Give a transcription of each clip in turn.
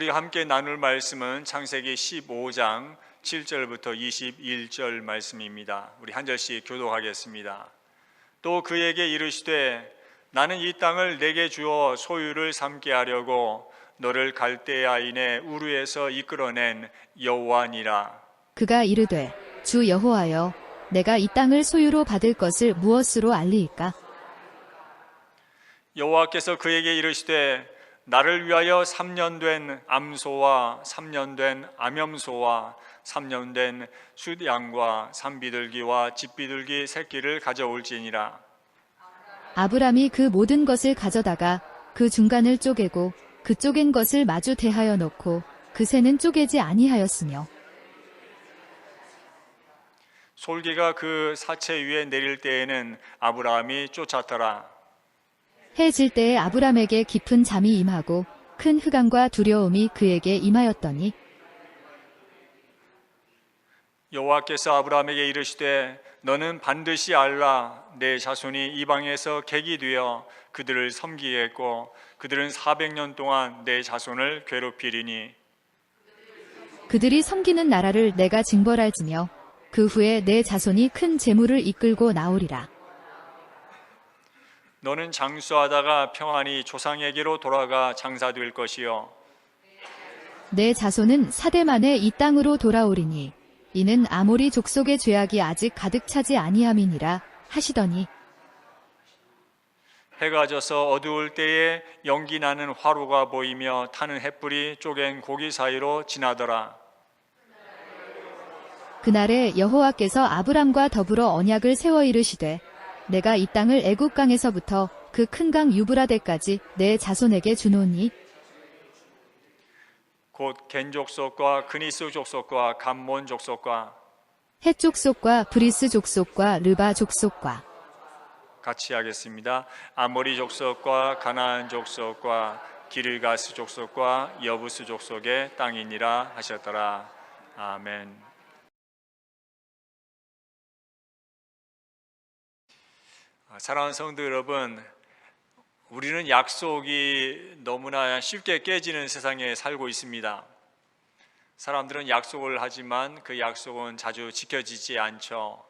우리가 함께 나눌 말씀은 창세기 15장 7절부터 21절 말씀입니다. 우리 한 절씩 교독하겠습니다. 또 그에게 이르시되 나는 이 땅을 내게 주어 소유를 삼게 하려고 너를 갈대아인의 우르에서 이끌어낸 여호와니라. 그가 이르되 주 여호와여 내가 이 땅을 소유로 받을 것을 무엇으로 알리이까? 여호와께서 그에게 이르시되 나를 위하여 3년 된 암소와 3년 된 암염소와 3년 된 숫양과 산비둘기와 집비둘기 새끼를 가져올지니라. 아브람이 그 모든 것을 가져다가 그 중간을 쪼개고 그 쪼갠 것을 마주 대하여 놓고 그 새는 쪼개지 아니하였으며 솔기가 그 사체 위에 내릴 때에는 아브라함이 쫓았더라. 해 질 때에 아브람에게 깊은 잠이 임하고 큰 흑암과 두려움이 그에게 임하였더니 여호와께서 아브라함에게 이르시되 너는 반드시 알라. 내 자손이 이방에서 객이 되어 그들을 섬기겠고 그들은 400년 동안 내 자손을 괴롭히리니 그들이 섬기는 나라를 내가 징벌할지며 그 후에 내 자손이 큰 재물을 이끌고 나오리라. 너는 장수하다가 평안히 조상에게로 돌아가 장사될 것이요 내 자손은 사대 만에 이 땅으로 돌아오리니 이는 아모리 족속의 죄악이 아직 가득 차지 아니함이니라 하시더니 해가 져서 어두울 때에 연기 나는 화로가 보이며 타는 햇불이 쪼갠 고기 사이로 지나더라. 그날에 여호와께서 아브람과 더불어 언약을 세워 이르시되 내가 이 땅을 애굽 강에서부터 그 큰 강 유브라데까지 내 자손에게 주노니 곧 겐 족속과 그니스 족속과 감몬 족속과 헷 족속과 브리스 족속과 르바 족속과 같이 하겠습니다. 아모리 족속과 가나안 족속과 기르가스 족속과 여부스 족속의 땅이니라 하셨더라. 아멘. 사랑하는 성도 여러분, 우리는 약속이 너무나 쉽게 깨지는 세상에 살고 있습니다. 사람들은 약속을 하지만 그 약속은 자주 지켜지지 않죠.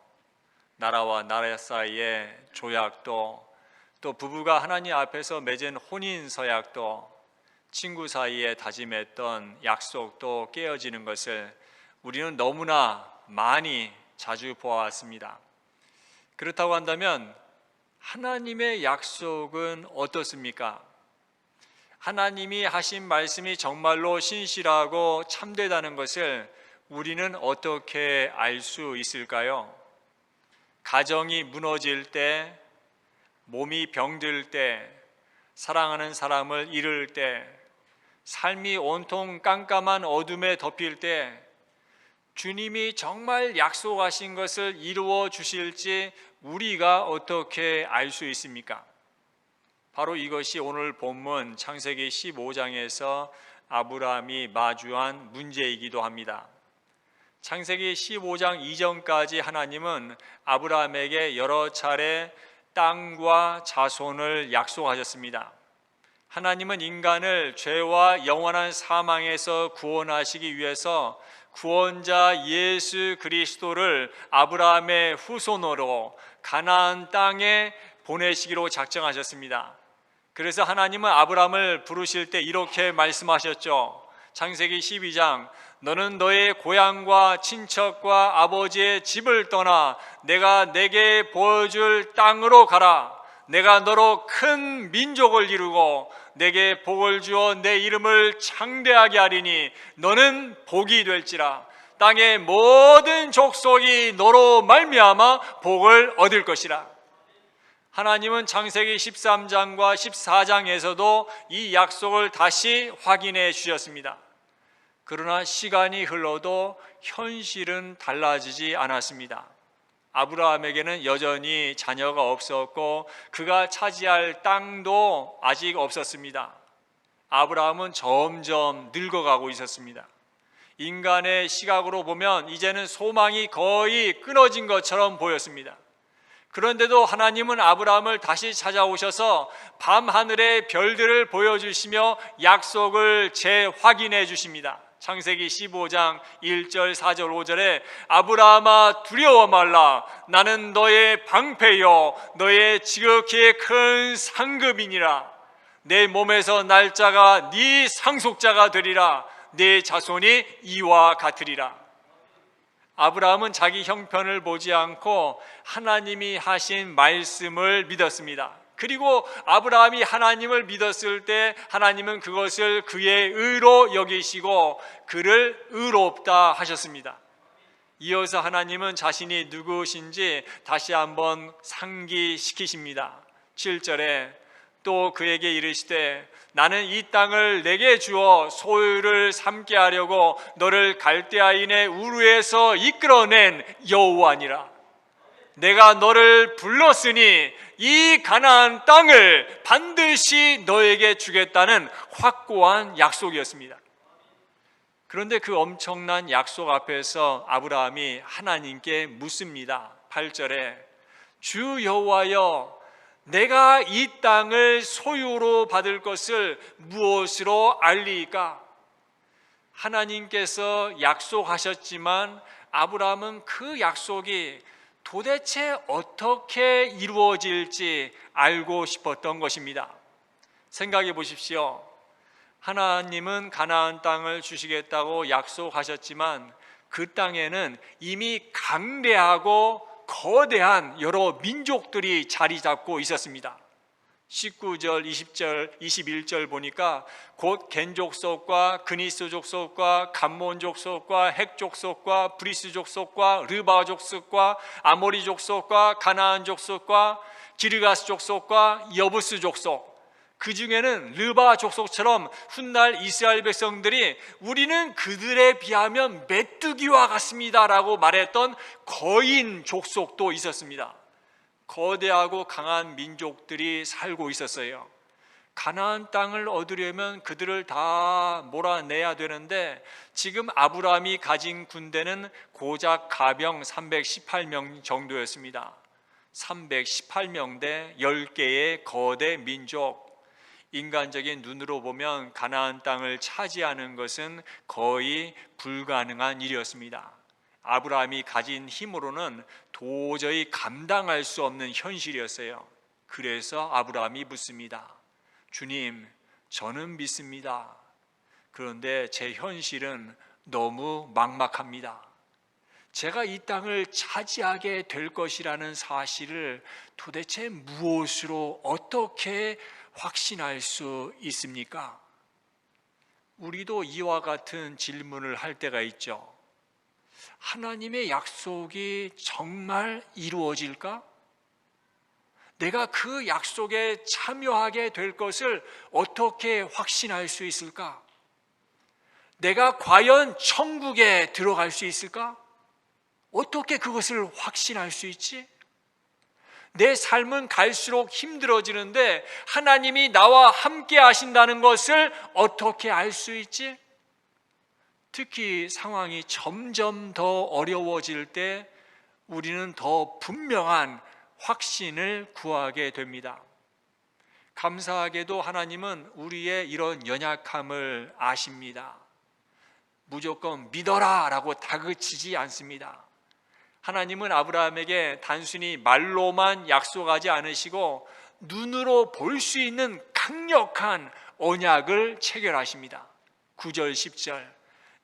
나라와 나라 사이의 조약도, 또 부부가 하나님 앞에서 맺은 혼인 서약도, 친구 사이에 다짐했던 약속도 깨어지는 것을 우리는 너무나 많이 자주 보아왔습니다. 그렇다고 한다면 하나님의 약속은 어떻습니까? 하나님이 하신 말씀이 정말로 신실하고 참되다는 것을 우리는 어떻게 알 수 있을까요? 가정이 무너질 때, 몸이 병들 때, 사랑하는 사람을 잃을 때, 삶이 온통 깜깜한 어둠에 덮일 때 주님이 정말 약속하신 것을 이루어 주실지 우리가 어떻게 알 수 있습니까? 바로 이것이 오늘 본문 창세기 15장에서 아브라함이 마주한 문제이기도 합니다. 창세기 15장 이전까지 하나님은 아브라함에게 여러 차례 땅과 자손을 약속하셨습니다. 하나님은 인간을 죄와 영원한 사망에서 구원하시기 위해서 구원자 예수 그리스도를 아브라함의 후손으로 가나안 땅에 보내시기로 작정하셨습니다. 그래서 하나님은 아브라함을 부르실 때 이렇게 말씀하셨죠. 창세기 12장 너는 너의 고향과 친척과 아버지의 집을 떠나 내가 내게 보여줄 땅으로 가라. 내가 너로 큰 민족을 이루고 내게 복을 주어 내 이름을 창대하게 하리니 너는 복이 될지라. 땅의 모든 족속이 너로 말미암아 복을 얻을 것이라. 하나님은 창세기 13장과 14장에서도 이 약속을 다시 확인해 주셨습니다. 그러나 시간이 흘러도 현실은 달라지지 않았습니다. 아브라함에게는 여전히 자녀가 없었고 그가 차지할 땅도 아직 없었습니다. 아브라함은 점점 늙어가고 있었습니다. 인간의 시각으로 보면 이제는 소망이 거의 끊어진 것처럼 보였습니다. 그런데도 하나님은 아브라함을 다시 찾아오셔서 밤하늘의 별들을 보여주시며 약속을 재확인해 주십니다. 창세기 15장 1절 4절 5절에 아브라함아 두려워 말라 나는 너의 방패요 너의 지극히 큰 상급이니라 내 몸에서 날짜가 네 상속자가 되리라 네 자손이 이와 같으리라. 아브라함은 자기 형편을 보지 않고 하나님이 하신 말씀을 믿었습니다. 그리고 아브라함이 하나님을 믿었을 때 하나님은 그것을 그의 의로 여기시고 그를 의롭다 하셨습니다. 이어서 하나님은 자신이 누구신지 다시 한번 상기시키십니다. 7절에 또 그에게 이르시되 나는 이 땅을 내게 주어 소유를 삼게 하려고 너를 갈대아인의 우르에서 이끌어낸 여호와니라. 내가 너를 불렀으니 이 가나안 땅을 반드시 너에게 주겠다는 확고한 약속이었습니다. 그런데 그 엄청난 약속 앞에서 아브라함이 하나님께 묻습니다. 8절에 주 여호와여 내가 이 땅을 소유로 받을 것을 무엇으로 알리이까? 하나님께서 약속하셨지만 아브라함은 그 약속이 도대체 어떻게 이루어질지 알고 싶었던 것입니다. 생각해 보십시오. 하나님은 가나안 땅을 주시겠다고 약속하셨지만 그 땅에는 이미 강대하고 거대한 여러 민족들이 자리 잡고 있었습니다. 19절, 20절, 21절 보니까 곧 겐 족속과 그니스 족속과 감몬 족속과 헷 족속과 브리스 족속과 르바 족속과 아모리 족속과 가나안 족속과 기르가스 족속과 여부스 족속, 그 중에는 르바 족속처럼 훗날 이스라엘 백성들이 우리는 그들에 비하면 메뚜기와 같습니다라고 말했던 거인 족속도 있었습니다. 거대하고 강한 민족들이 살고 있었어요. 가나안 땅을 얻으려면 그들을 다 몰아내야 되는데 지금 아브라함이 가진 군대는 고작 가병 318명 정도였습니다. 318명 대 10개의 거대 민족. 인간적인 눈으로 보면 가나안 땅을 차지하는 것은 거의 불가능한 일이었습니다. 아브라함이 가진 힘으로는 도저히 감당할 수 없는 현실이었어요. 그래서 아브라함이 묻습니다. 주님, 저는 믿습니다. 그런데 제 현실은 너무 막막합니다. 제가 이 땅을 차지하게 될 것이라는 사실을 도대체 무엇으로 어떻게 확신할 수 있습니까? 우리도 이와 같은 질문을 할 때가 있죠. 하나님의 약속이 정말 이루어질까? 내가 그 약속에 참여하게 될 것을 어떻게 확신할 수 있을까? 내가 과연 천국에 들어갈 수 있을까? 어떻게 그것을 확신할 수 있지? 내 삶은 갈수록 힘들어지는데 하나님이 나와 함께 하신다는 것을 어떻게 알 수 있지? 특히 상황이 점점 더 어려워질 때 우리는 더 분명한 확신을 구하게 됩니다. 감사하게도 하나님은 우리의 이런 연약함을 아십니다. 무조건 믿어라 라고 다그치지 않습니다. 하나님은 아브라함에게 단순히 말로만 약속하지 않으시고 눈으로 볼 수 있는 강력한 언약을 체결하십니다. 9절 10절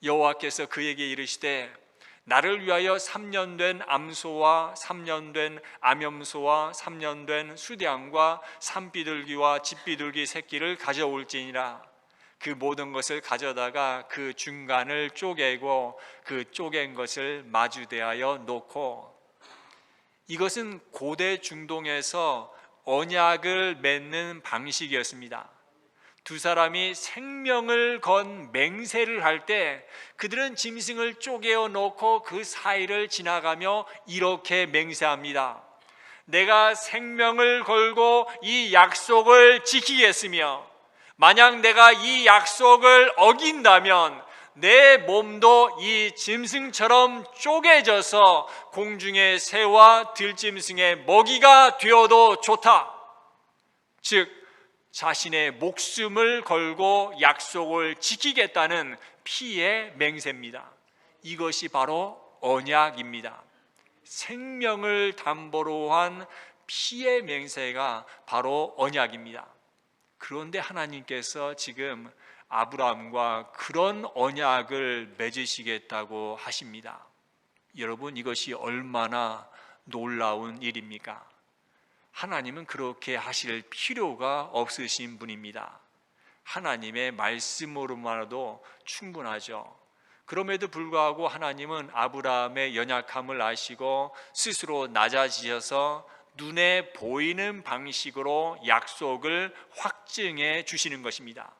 여호와께서 그에게 이르시되 나를 위하여 3년 된 암소와 3년 된 암염소와 3년 된 수량과 산비둘기와 집비둘기 새끼를 가져올지니라. 그 모든 것을 가져다가 그 중간을 쪼개고 그 쪼갠 것을 마주대하여 놓고, 이것은 고대 중동에서 언약을 맺는 방식이었습니다. 두 사람이 생명을 건 맹세를 할 때 그들은 짐승을 쪼개어 놓고 그 사이를 지나가며 이렇게 맹세합니다. 내가 생명을 걸고 이 약속을 지키겠으며 만약 내가 이 약속을 어긴다면 내 몸도 이 짐승처럼 쪼개져서 공중의 새와 들짐승의 먹이가 되어도 좋다. 즉 자신의 목숨을 걸고 약속을 지키겠다는 피의 맹세입니다. 이것이 바로 언약입니다. 생명을 담보로 한 피의 맹세가 바로 언약입니다. 그런데 하나님께서 지금 아브라함과 그런 언약을 맺으시겠다고 하십니다. 여러분, 이것이 얼마나 놀라운 일입니까? 하나님은 그렇게 하실 필요가 없으신 분입니다. 하나님의 말씀으로만도 충분하죠. 그럼에도 불구하고 하나님은 아브라함의 연약함을 아시고 스스로 낮아지셔서 눈에 보이는 방식으로 약속을 확증해 주시는 것입니다.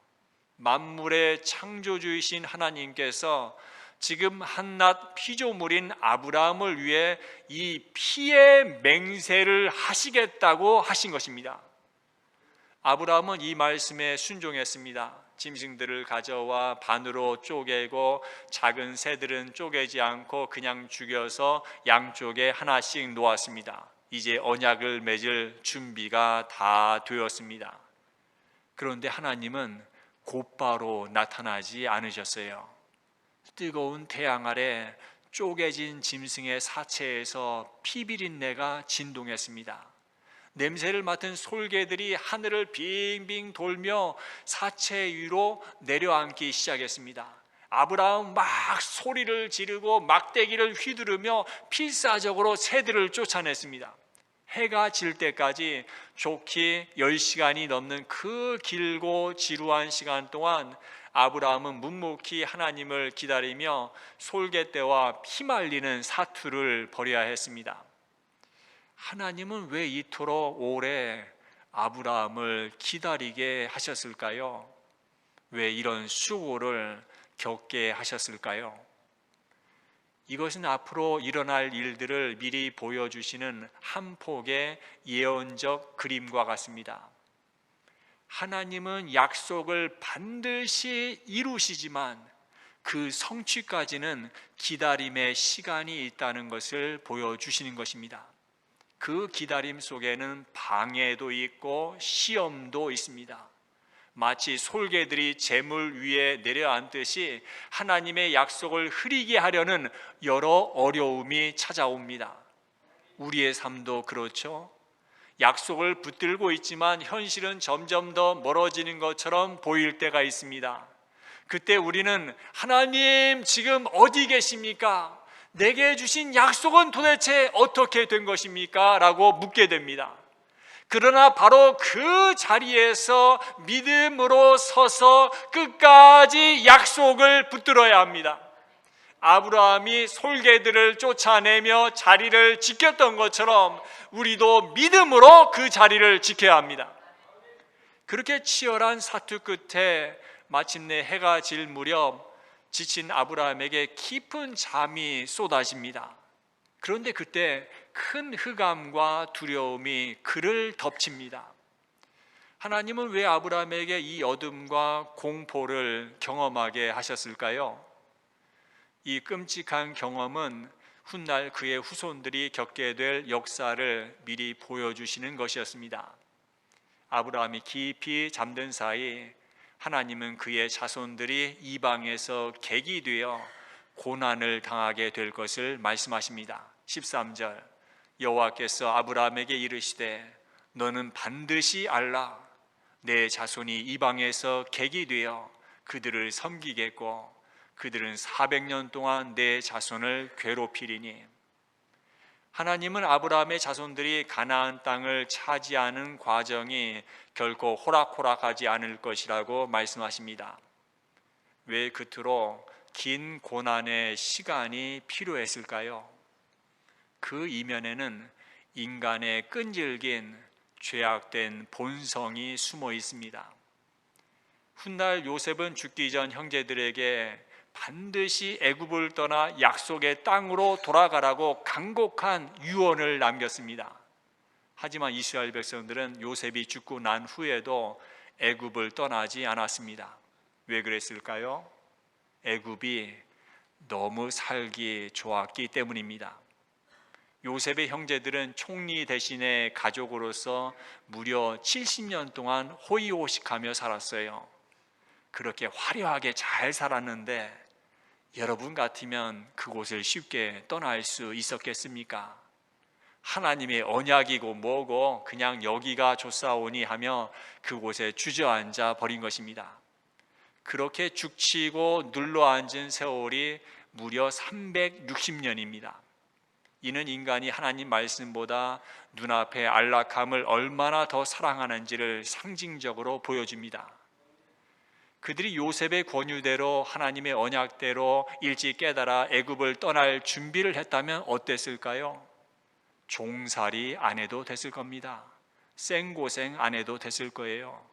만물의 창조주이신 하나님께서 지금 한낱 피조물인 아브라함을 위해 이 피의 맹세를 하시겠다고 하신 것입니다. 아브라함은 이 말씀에 순종했습니다. 짐승들을 가져와 반으로 쪼개고 작은 새들은 쪼개지 않고 그냥 죽여서 양쪽에 하나씩 놓았습니다. 이제 언약을 맺을 준비가 다 되었습니다. 그런데 하나님은 곧바로 나타나지 않으셨어요. 뜨거운 태양 아래 쪼개진 짐승의 사체에서 피비린내가 진동했습니다. 냄새를 맡은 솔개들이 하늘을 빙빙 돌며 사체 위로 내려앉기 시작했습니다. 아브라함 막 소리를 지르고 막대기를 휘두르며 필사적으로 새들을 쫓아냈습니다. 해가 질 때까지 좋게 10시간이 넘는 그 길고 지루한 시간 동안 아브라함은 묵묵히 하나님을 기다리며 솔개떼와 피말리는 사투를 벌여야 했습니다. 하나님은 왜 이토록 오래 아브라함을 기다리게 하셨을까요? 왜 이런 수고를 겪게 하셨을까요? 이것은 앞으로 일어날 일들을 미리 보여주시는 한 폭의 예언적 그림과 같습니다. 하나님은 약속을 반드시 이루시지만 그 성취까지는 기다림의 시간이 있다는 것을 보여주시는 것입니다. 그 기다림 속에는 방해도 있고 시험도 있습니다. 마치 솔개들이 재물 위에 내려앉듯이 하나님의 약속을 흐리게 하려는 여러 어려움이 찾아옵니다. 우리의 삶도 그렇죠. 약속을 붙들고 있지만 현실은 점점 더 멀어지는 것처럼 보일 때가 있습니다. 그때 우리는 하나님 지금 어디 계십니까? 내게 주신 약속은 도대체 어떻게 된 것입니까? 라고 묻게 됩니다. 그러나 바로 그 자리에서 믿음으로 서서 끝까지 약속을 붙들어야 합니다. 아브라함이 솔개들을 쫓아내며 자리를 지켰던 것처럼 우리도 믿음으로 그 자리를 지켜야 합니다. 그렇게 치열한 사투 끝에 마침내 해가 질 무렵 지친 아브라함에게 깊은 잠이 쏟아집니다. 그런데 그때 큰 흑암과 두려움이 그를 덮칩니다. 하나님은 왜 아브라함에게 이 어둠과 공포를 경험하게 하셨을까요? 이 끔찍한 경험은 훗날 그의 후손들이 겪게 될 역사를 미리 보여주시는 것이었습니다. 아브라함이 깊이 잠든 사이 하나님은 그의 자손들이 이방에서 객이 되어 고난을 당하게 될 것을 말씀하십니다. 13절 여호와께서 아브라함에게 이르시되 너는 반드시 알라 내 자손이 이방에서 객이 되어 그들을 섬기겠고 그들은 400년 동안 내 자손을 괴롭히리니. 하나님은 아브라함의 자손들이 가나안 땅을 차지하는 과정이 결코 호락호락하지 않을 것이라고 말씀하십니다. 왜 그토록 긴 고난의 시간이 필요했을까요? 그 이면에는 인간의 끈질긴 죄악된 본성이 숨어 있습니다. 훗날 요셉은 죽기 전 형제들에게 반드시 애굽을 떠나 약속의 땅으로 돌아가라고 간곡한 유언을 남겼습니다. 하지만 이스라엘 백성들은 요셉이 죽고 난 후에도 애굽을 떠나지 않았습니다. 왜 그랬을까요? 애굽이 너무 살기 좋았기 때문입니다. 요셉의 형제들은 총리 대신에 가족으로서 무려 70년 동안 호의호식하며 살았어요. 그렇게 화려하게 잘 살았는데 여러분 같으면 그곳을 쉽게 떠날 수 있었겠습니까? 하나님의 언약이고 뭐고 그냥 여기가 좋사오니 하며 그곳에 주저앉아 버린 것입니다. 그렇게 죽치고 눌러앉은 세월이 무려 360년입니다. 이는 인간이 하나님 말씀보다 눈앞의 안락함을 얼마나 더 사랑하는지를 상징적으로 보여줍니다. 그들이 요셉의 권유대로 하나님의 언약대로 일찍 깨달아 애굽을 떠날 준비를 했다면 어땠을까요? 종살이 안 해도 됐을 겁니다. 생고생 안 해도 됐을 거예요.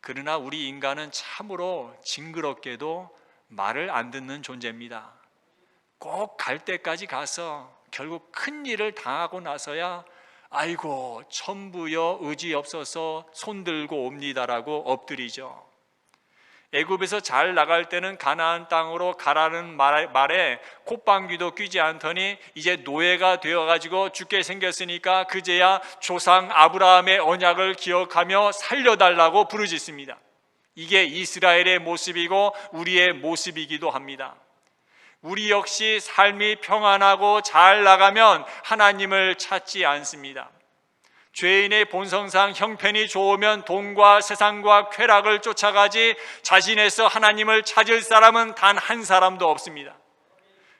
그러나 우리 인간은 참으로 징그럽게도 말을 안 듣는 존재입니다. 꼭 갈 때까지 가서 결국 큰 일을 당하고 나서야 아이고 천부여 의지 없어서 손들고 옵니다라고 엎드리죠. 애굽에서 잘 나갈 때는 가나안 땅으로 가라는 말에 콧방귀도 뀌지 않더니 이제 노예가 되어가지고 죽게 생겼으니까 그제야 조상 아브라함의 언약을 기억하며 살려달라고 부르짖습니다. 이게 이스라엘의 모습이고 우리의 모습이기도 합니다. 우리 역시 삶이 평안하고 잘 나가면 하나님을 찾지 않습니다. 죄인의 본성상 형편이 좋으면 돈과 세상과 쾌락을 쫓아가지 자신에서 하나님을 찾을 사람은 단 한 사람도 없습니다.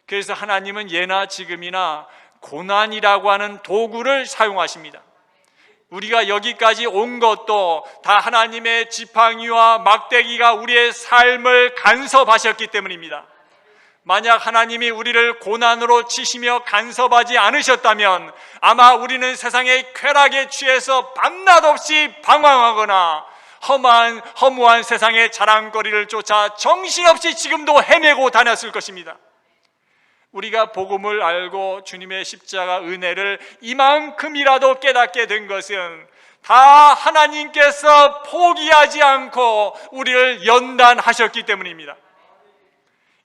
그래서 하나님은 예나 지금이나 고난이라고 하는 도구를 사용하십니다. 우리가 여기까지 온 것도 다 하나님의 지팡이와 막대기가 우리의 삶을 간섭하셨기 때문입니다. 만약 하나님이 우리를 고난으로 치시며 간섭하지 않으셨다면 아마 우리는 세상의 쾌락에 취해서 밤낮 없이 방황하거나 허무한 세상의 자랑거리를 쫓아 정신없이 지금도 헤매고 다녔을 것입니다. 우리가 복음을 알고 주님의 십자가 은혜를 이만큼이라도 깨닫게 된 것은 다 하나님께서 포기하지 않고 우리를 연단하셨기 때문입니다.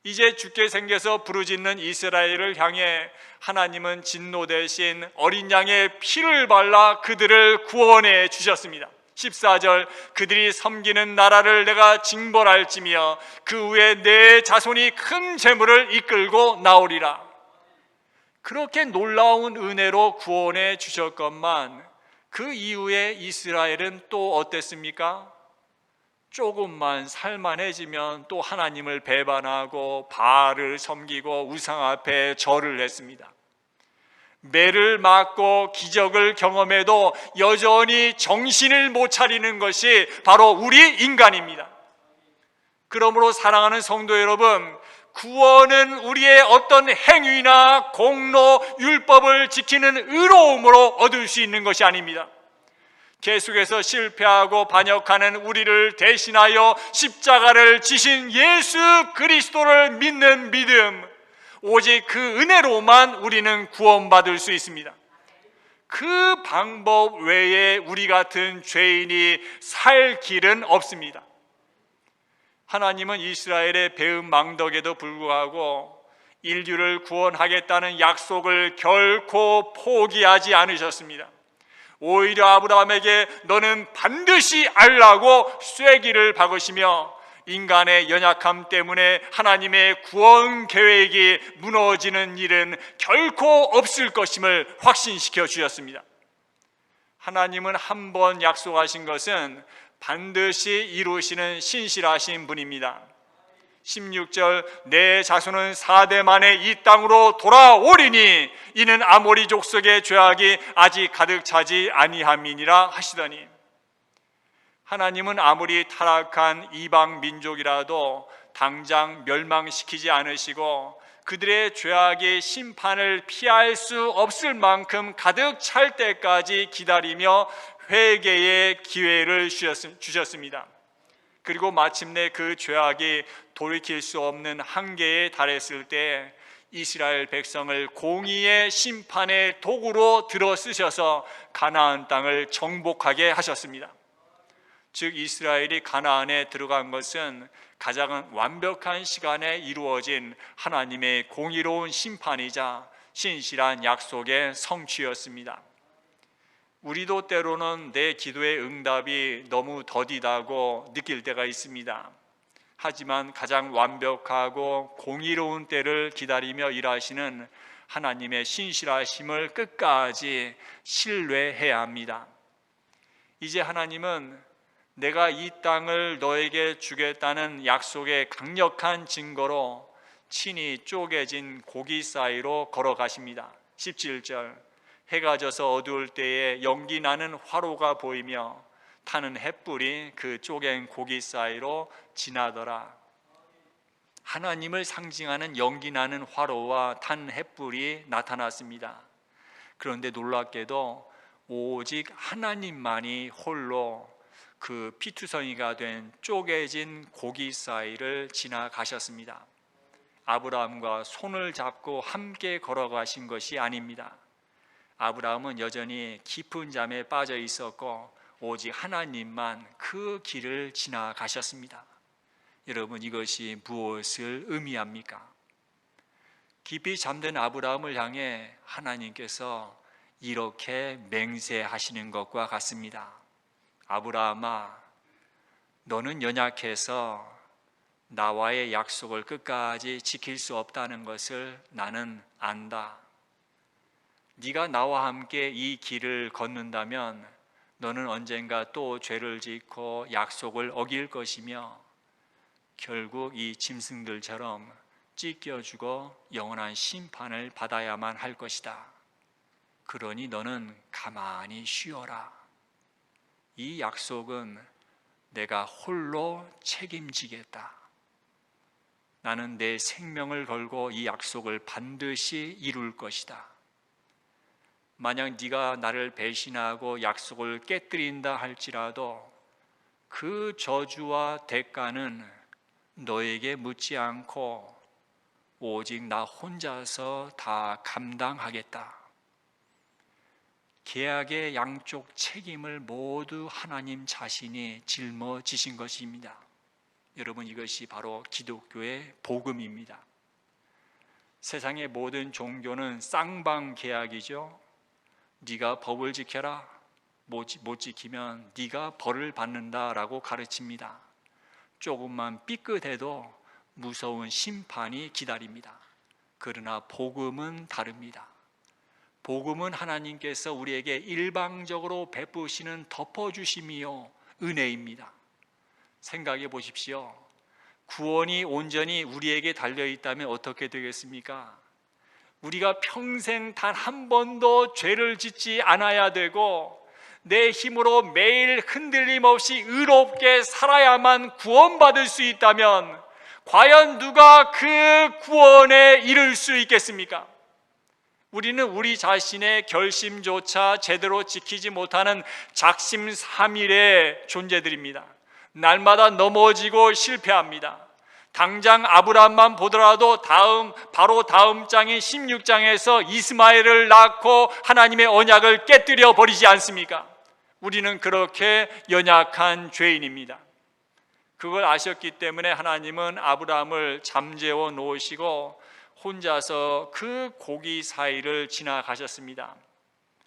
이제 죽게 생겨서 부르짖는 이스라엘을 향해 하나님은 진노 대신 어린 양의 피를 발라 그들을 구원해 주셨습니다. 14절 그들이 섬기는 나라를 내가 징벌할지며 그 후에 내 자손이 큰 재물을 이끌고 나오리라. 그렇게 놀라운 은혜로 구원해 주셨건만 그 이후에 이스라엘은 또 어땠습니까? 조금만 살만해지면 또 하나님을 배반하고 바알을 섬기고 우상 앞에 절을 했습니다. 매를 맞고 기적을 경험해도 여전히 정신을 못 차리는 것이 바로 우리 인간입니다. 그러므로 사랑하는 성도 여러분, 구원은 우리의 어떤 행위나 공로, 율법을 지키는 의로움으로 얻을 수 있는 것이 아닙니다. 계속해서 실패하고 반역하는 우리를 대신하여 십자가를 지신 예수 그리스도를 믿는 믿음, 오직 그 은혜로만 우리는 구원받을 수 있습니다. 그 방법 외에 우리 같은 죄인이 살 길은 없습니다. 하나님은 이스라엘의 배은 망덕에도 불구하고 인류를 구원하겠다는 약속을 결코 포기하지 않으셨습니다. 오히려 아브라함에게 너는 반드시 알라고 쐐기를 박으시며 인간의 연약함 때문에 하나님의 구원 계획이 무너지는 일은 결코 없을 것임을 확신시켜 주셨습니다. 하나님은 한 번 약속하신 것은 반드시 이루시는 신실하신 분입니다. 16절 내 자손은 4대 만에 이 땅으로 돌아오리니 이는 아모리 족속의 죄악이 아직 가득 차지 아니함이니라 하시더니, 하나님은 아무리 타락한 이방 민족이라도 당장 멸망시키지 않으시고 그들의 죄악의 심판을 피할 수 없을 만큼 가득 찰 때까지 기다리며 회개의 기회를 주셨습니다. 그리고 마침내 그 죄악이 돌이킬 수 없는 한계에 달했을 때 이스라엘 백성을 공의의 심판의 도구로 들어 쓰셔서 가나안 땅을 정복하게 하셨습니다. 즉 이스라엘이 가나안에 들어간 것은 가장 완벽한 시간에 이루어진 하나님의 공의로운 심판이자 신실한 약속의 성취였습니다. 우리도 때로는 내 기도의 응답이 너무 더디다고 느낄 때가 있습니다. 하지만 가장 완벽하고 공의로운 때를 기다리며 일하시는 하나님의 신실하심을 끝까지 신뢰해야 합니다. 이제 하나님은 내가 이 땅을 너에게 주겠다는 약속의 강력한 증거로 친히 쪼개진 고기 사이로 걸어가십니다. 17절, 해가 져서 어두울 때에 연기 나는 화로가 보이며 타는 햇불이 그 쪼갠 고기 사이로 지나더라. 하나님을 상징하는 연기 나는 화로와 탄 햇불이 나타났습니다. 그런데 놀랍게도 오직 하나님만이 홀로 그 피투성이가 된 쪼개진 고기 사이를 지나가셨습니다. 아브라함과 손을 잡고 함께 걸어가신 것이 아닙니다. 아브라함은 여전히 깊은 잠에 빠져 있었고 오직 하나님만 그 길을 지나가셨습니다. 여러분, 이것이 무엇을 의미합니까? 깊이 잠든 아브라함을 향해 하나님께서 이렇게 맹세하시는 것과 같습니다. 아브라함아, 너는 연약해서 나와의 약속을 끝까지 지킬 수 없다는 것을 나는 안다. 네가 나와 함께 이 길을 걷는다면 너는 언젠가 또 죄를 짓고 약속을 어길 것이며 결국 이 짐승들처럼 찢겨 죽어 영원한 심판을 받아야만 할 것이다. 그러니 너는 가만히 쉬어라. 이 약속은 내가 홀로 책임지겠다. 나는 내 생명을 걸고 이 약속을 반드시 이룰 것이다. 만약 네가 나를 배신하고 약속을 깨뜨린다 할지라도 그 저주와 대가는 너에게 묻지 않고 오직 나 혼자서 다 감당하겠다. 계약의 양쪽 책임을 모두 하나님 자신이 짊어지신 것입니다. 여러분, 이것이 바로 기독교의 복음입니다. 세상의 모든 종교는 쌍방 계약이죠. 네가 법을 지켜라. 못 지키면 네가 벌을 받는다라고 가르칩니다. 조금만 삐끗해도 무서운 심판이 기다립니다. 그러나 복음은 다릅니다. 복음은 하나님께서 우리에게 일방적으로 베푸시는 덮어주심이요 은혜입니다. 생각해 보십시오. 구원이 온전히 우리에게 달려있다면 어떻게 되겠습니까? 우리가 평생 단 한 번도 죄를 짓지 않아야 되고 내 힘으로 매일 흔들림 없이 의롭게 살아야만 구원받을 수 있다면 과연 누가 그 구원에 이를 수 있겠습니까? 우리는 우리 자신의 결심조차 제대로 지키지 못하는 작심삼일의 존재들입니다. 날마다 넘어지고 실패합니다. 당장 아브라함만 보더라도 바로 다음 장인 16장에서 이스마엘을 낳고 하나님의 언약을 깨뜨려 버리지 않습니까? 우리는 그렇게 연약한 죄인입니다. 그걸 아셨기 때문에 하나님은 아브라함을 잠재워 놓으시고 혼자서 그 고기 사이를 지나가셨습니다.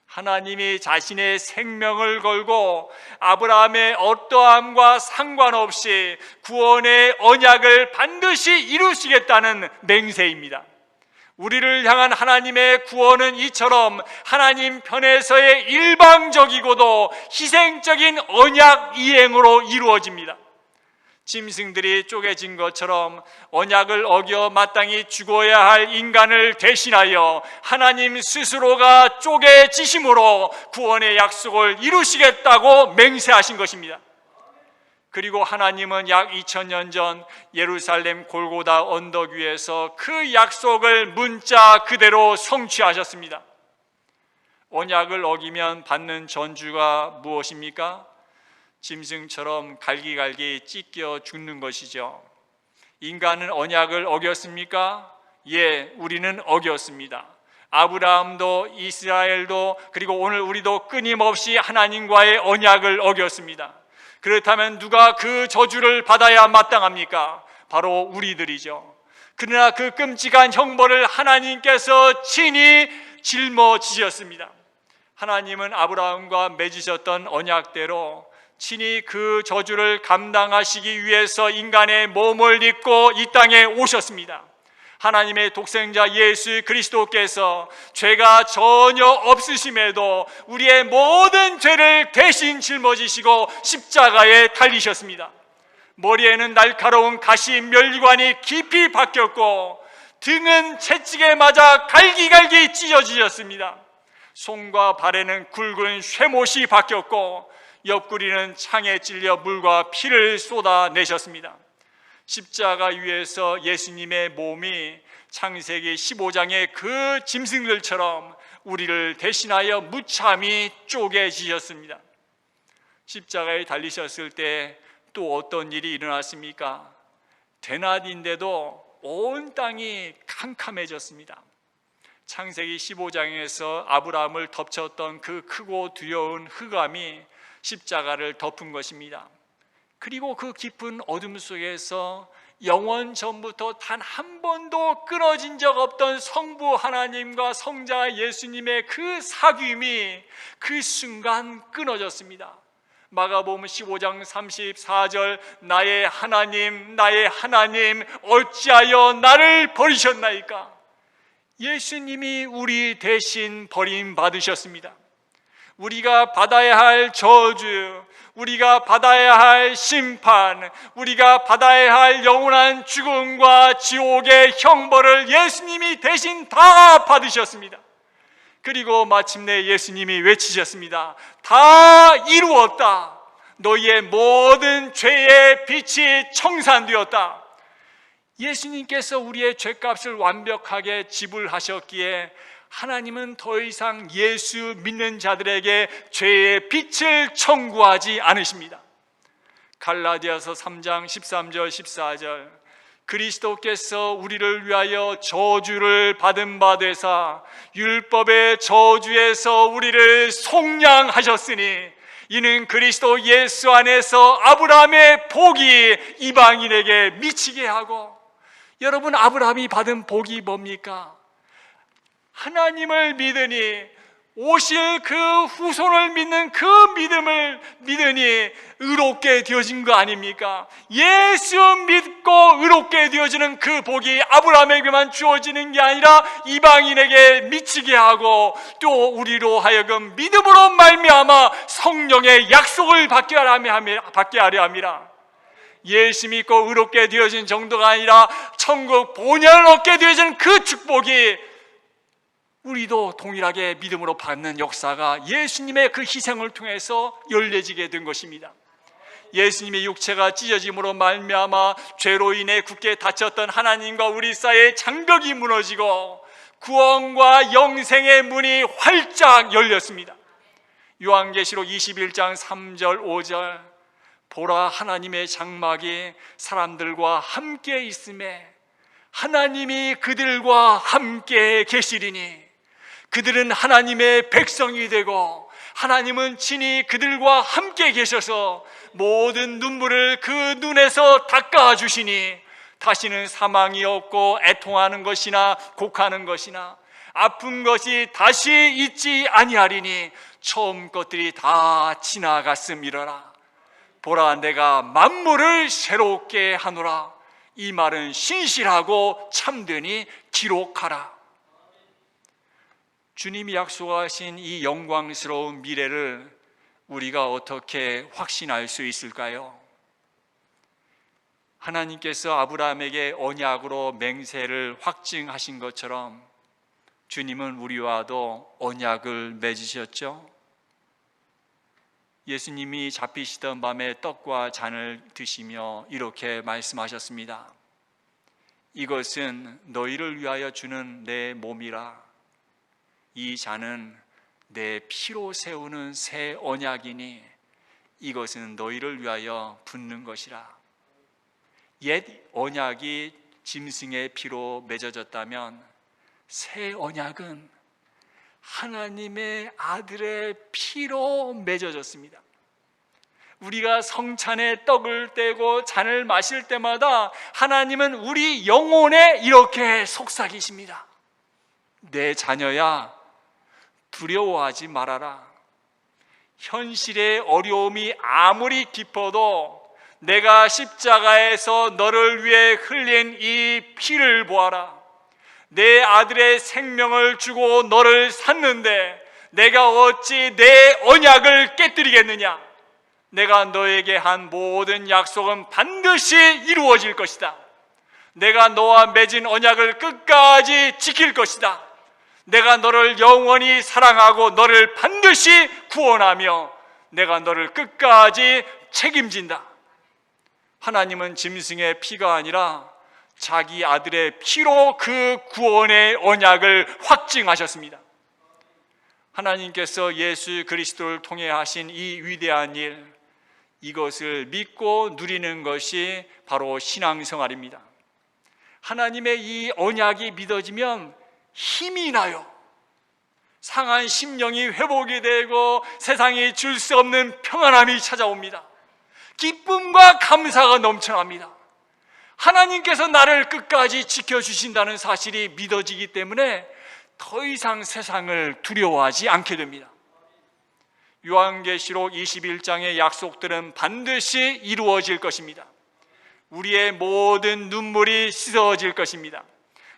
하나님이 자신의 생명을 걸고 아브라함의 어떠함과 상관없이 구원의 언약을 반드시 이루시겠다는 맹세입니다. 우리를 향한 하나님의 구원은 이처럼 하나님 편에서의 일방적이고도 희생적인 언약 이행으로 이루어집니다. 짐승들이 쪼개진 것처럼 언약을 어겨 마땅히 죽어야 할 인간을 대신하여 하나님 스스로가 쪼개지심으로 구원의 약속을 이루시겠다고 맹세하신 것입니다. 그리고 하나님은 약 2000년 전 예루살렘 골고다 언덕 위에서 그 약속을 문자 그대로 성취하셨습니다. 언약을 어기면 받는 전주가 무엇입니까? 짐승처럼 갈기갈기 찢겨 죽는 것이죠. 인간은 언약을 어겼습니까? 예, 우리는 어겼습니다. 아브라함도 이스라엘도 그리고 오늘 우리도 끊임없이 하나님과의 언약을 어겼습니다. 그렇다면 누가 그 저주를 받아야 마땅합니까? 바로 우리들이죠. 그러나 그 끔찍한 형벌을 하나님께서 친히 짊어지셨습니다. 하나님은 아브라함과 맺으셨던 언약대로 친히 그 저주를 감당하시기 위해서 인간의 몸을 입고 이 땅에 오셨습니다. 하나님의 독생자 예수 그리스도께서 죄가 전혀 없으심에도 우리의 모든 죄를 대신 짊어지시고 십자가에 달리셨습니다. 머리에는 날카로운 가시 면류관이 깊이 박혔고 등은 채찍에 맞아 갈기갈기 찢어지셨습니다. 손과 발에는 굵은 쇠못이 박혔고 옆구리는 창에 찔려 물과 피를 쏟아내셨습니다. 십자가 위에서 예수님의 몸이 창세기 15장의 그 짐승들처럼 우리를 대신하여 무참히 쪼개지셨습니다. 십자가에 달리셨을 때 또 어떤 일이 일어났습니까? 대낮인데도 온 땅이 캄캄해졌습니다. 창세기 15장에서 아브라함을 덮쳤던 그 크고 두려운 흑암이 십자가를 덮은 것입니다. 그리고 그 깊은 어둠 속에서 영원 전부터 단 한 번도 끊어진 적 없던 성부 하나님과 성자 예수님의 그 사귐이 그 순간 끊어졌습니다. 마가복음 15장 34절 나의 하나님 어찌하여 나를 버리셨나이까? 예수님이 우리 대신 버림받으셨습니다. 우리가 받아야 할 저주, 우리가 받아야 할 심판, 우리가 받아야 할 영원한 죽음과 지옥의 형벌을 예수님이 대신 다 받으셨습니다. 그리고 마침내 예수님이 외치셨습니다. 다 이루었다. 너희의 모든 죄의 빛이 청산되었다. 예수님께서 우리의 죄값을 완벽하게 지불하셨기에 하나님은 더 이상 예수 믿는 자들에게 죄의 빛을 청구하지 않으십니다. 갈라디아서 3장 13절 14절 그리스도께서 우리를 위하여 저주를 받은 바 되사 율법의 저주에서 우리를 속량하셨으니 이는 그리스도 예수 안에서 아브라함의 복이 이방인에게 미치게 하고, 여러분, 아브라함이 받은 복이 뭡니까? 하나님을 믿으니, 오실 그 후손을 믿는 그 믿음을 믿으니 의롭게 되어진 거 아닙니까? 예수 믿고 의롭게 되어지는 그 복이 아브라함에게만 주어지는 게 아니라 이방인에게 미치게 하고 또 우리로 하여금 믿음으로 말미암아 성령의 약속을 받게 하려 함이라. 예수 믿고 의롭게 되어진 정도가 아니라 천국 본연을 얻게 되어지는 그 축복이 우리도 동일하게 믿음으로 받는 역사가 예수님의 그 희생을 통해서 열려지게 된 것입니다. 예수님의 육체가 찢어짐으로 말미암아 죄로 인해 굳게 닫혔던 하나님과 우리 사이의 장벽이 무너지고 구원과 영생의 문이 활짝 열렸습니다. 요한계시록 21장 3절 5절 보라, 하나님의 장막이 사람들과 함께 있음에 하나님이 그들과 함께 계시리니 그들은 하나님의 백성이 되고 하나님은 친히 그들과 함께 계셔서 모든 눈물을 그 눈에서 닦아주시니 다시는 사망이 없고 애통하는 것이나 곡하는 것이나 아픈 것이 다시 있지 아니하리니 처음 것들이 다 지나갔음이러라. 보라, 내가 만물을 새롭게 하노라. 이 말은 신실하고 참되니 기록하라. 주님이 약속하신 이 영광스러운 미래를 우리가 어떻게 확신할 수 있을까요? 하나님께서 아브라함에게 언약으로 맹세를 확증하신 것처럼 주님은 우리와도 언약을 맺으셨죠. 예수님이 잡히시던 밤에 떡과 잔을 드시며 이렇게 말씀하셨습니다. 이것은 너희를 위하여 주는 내 몸이라. 이 잔은 내 피로 세우는 새 언약이니 이것은 너희를 위하여 붓는 것이라. 옛 언약이 짐승의 피로 맺어졌다면 새 언약은 하나님의 아들의 피로 맺어졌습니다. 우리가 성찬에 떡을 떼고 잔을 마실 때마다 하나님은 우리 영혼에 이렇게 속삭이십니다. 내 자녀야, 두려워하지 말아라. 현실의 어려움이 아무리 깊어도 내가 십자가에서 너를 위해 흘린 이 피를 보아라. 내 아들의 생명을 주고 너를 샀는데 내가 어찌 내 언약을 깨뜨리겠느냐. 내가 너에게 한 모든 약속은 반드시 이루어질 것이다. 내가 너와 맺은 언약을 끝까지 지킬 것이다. 내가 너를 영원히 사랑하고 너를 반드시 구원하며 내가 너를 끝까지 책임진다. 하나님은 짐승의 피가 아니라 자기 아들의 피로 그 구원의 언약을 확증하셨습니다. 하나님께서 예수 그리스도를 통해 하신 이 위대한 일, 이것을 믿고 누리는 것이 바로 신앙생활입니다. 하나님의 이 언약이 믿어지면 힘이 나요. 상한 심령이 회복이 되고 세상이 줄 수 없는 평안함이 찾아옵니다. 기쁨과 감사가 넘쳐납니다. 하나님께서 나를 끝까지 지켜주신다는 사실이 믿어지기 때문에 더 이상 세상을 두려워하지 않게 됩니다. 요한계시록 21장의 약속들은 반드시 이루어질 것입니다. 우리의 모든 눈물이 씻어질 것입니다.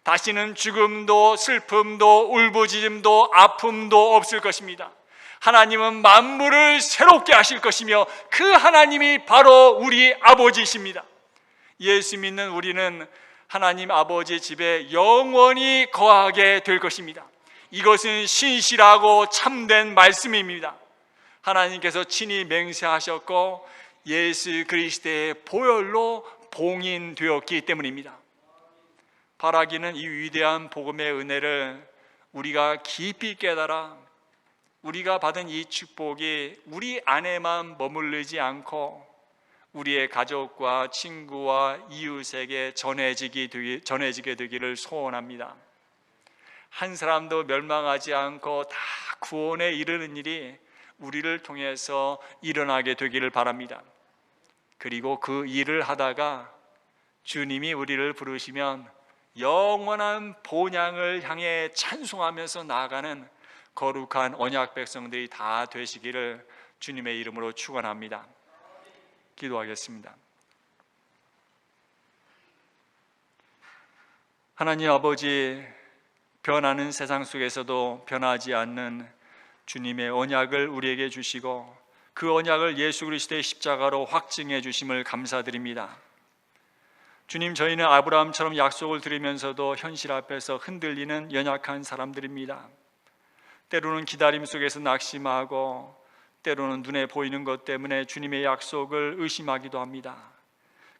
다시는 죽음도 슬픔도 울부짖음도 아픔도 없을 것입니다. 하나님은 만물을 새롭게 하실 것이며 그 하나님이 바로 우리 아버지이십니다. 예수 믿는 우리는 하나님 아버지 집에 영원히 거하게 될 것입니다. 이것은 신실하고 참된 말씀입니다. 하나님께서 친히 맹세하셨고 예수 그리스도의 보혈로 봉인되었기 때문입니다. 바라기는 이 위대한 복음의 은혜를 우리가 깊이 깨달아 우리가 받은 이 축복이 우리 안에만 머무르지 않고 우리의 가족과 친구와 이웃에게 전해지게 되기를 소원합니다. 한 사람도 멸망하지 않고 다 구원에 이르는 일이 우리를 통해서 일어나게 되기를 바랍니다. 그리고 그 일을 하다가 주님이 우리를 부르시면 영원한 본향을 향해 찬송하면서 나아가는 거룩한 언약 백성들이 다 되시기를 주님의 이름으로 축원합니다. 기도하겠습니다. 하나님 아버지, 변하는 세상 속에서도 변하지 않는 주님의 언약을 우리에게 주시고 그 언약을 예수 그리스도의 십자가로 확증해 주심을 감사드립니다. 주님, 저희는 아브라함처럼 약속을 드리면서도 현실 앞에서 흔들리는 연약한 사람들입니다. 때로는 기다림 속에서 낙심하고 때로는 눈에 보이는 것 때문에 주님의 약속을 의심하기도 합니다.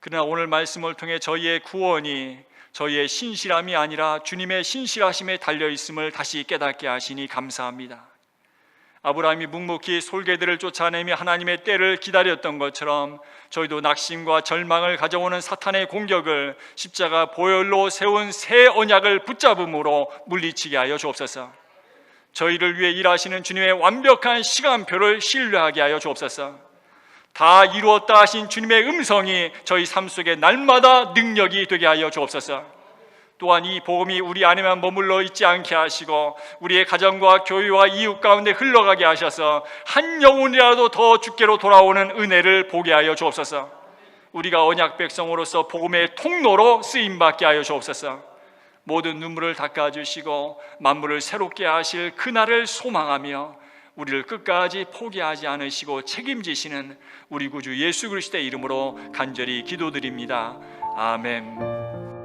그러나 오늘 말씀을 통해 저희의 구원이 저희의 신실함이 아니라 주님의 신실하심에 달려있음을 다시 깨닫게 하시니 감사합니다. 아브라함이 묵묵히 솔개들을 쫓아내며 하나님의 때를 기다렸던 것처럼 저희도 낙심과 절망을 가져오는 사탄의 공격을 십자가 보혈로 세운 새 언약을 붙잡음으로 물리치게 하여 주옵소서. 저희를 위해 일하시는 주님의 완벽한 시간표를 신뢰하게 하여 주옵소서. 다 이루었다 하신 주님의 음성이 저희 삶 속에 날마다 능력이 되게 하여 주옵소서. 또한 이 복음이 우리 안에만 머물러 있지 않게 하시고 우리의 가정과 교회와 이웃 가운데 흘러가게 하셔서 한 영혼이라도 더 주께로 돌아오는 은혜를 보게 하여 주옵소서. 우리가 언약 백성으로서 복음의 통로로 쓰임받게 하여 주옵소서. 모든 눈물을 닦아주시고 만물을 새롭게 하실 그날을 소망하며 우리를 끝까지 포기하지 않으시고 책임지시는 우리 구주 예수 그리스도의 이름으로 간절히 기도드립니다. 아멘.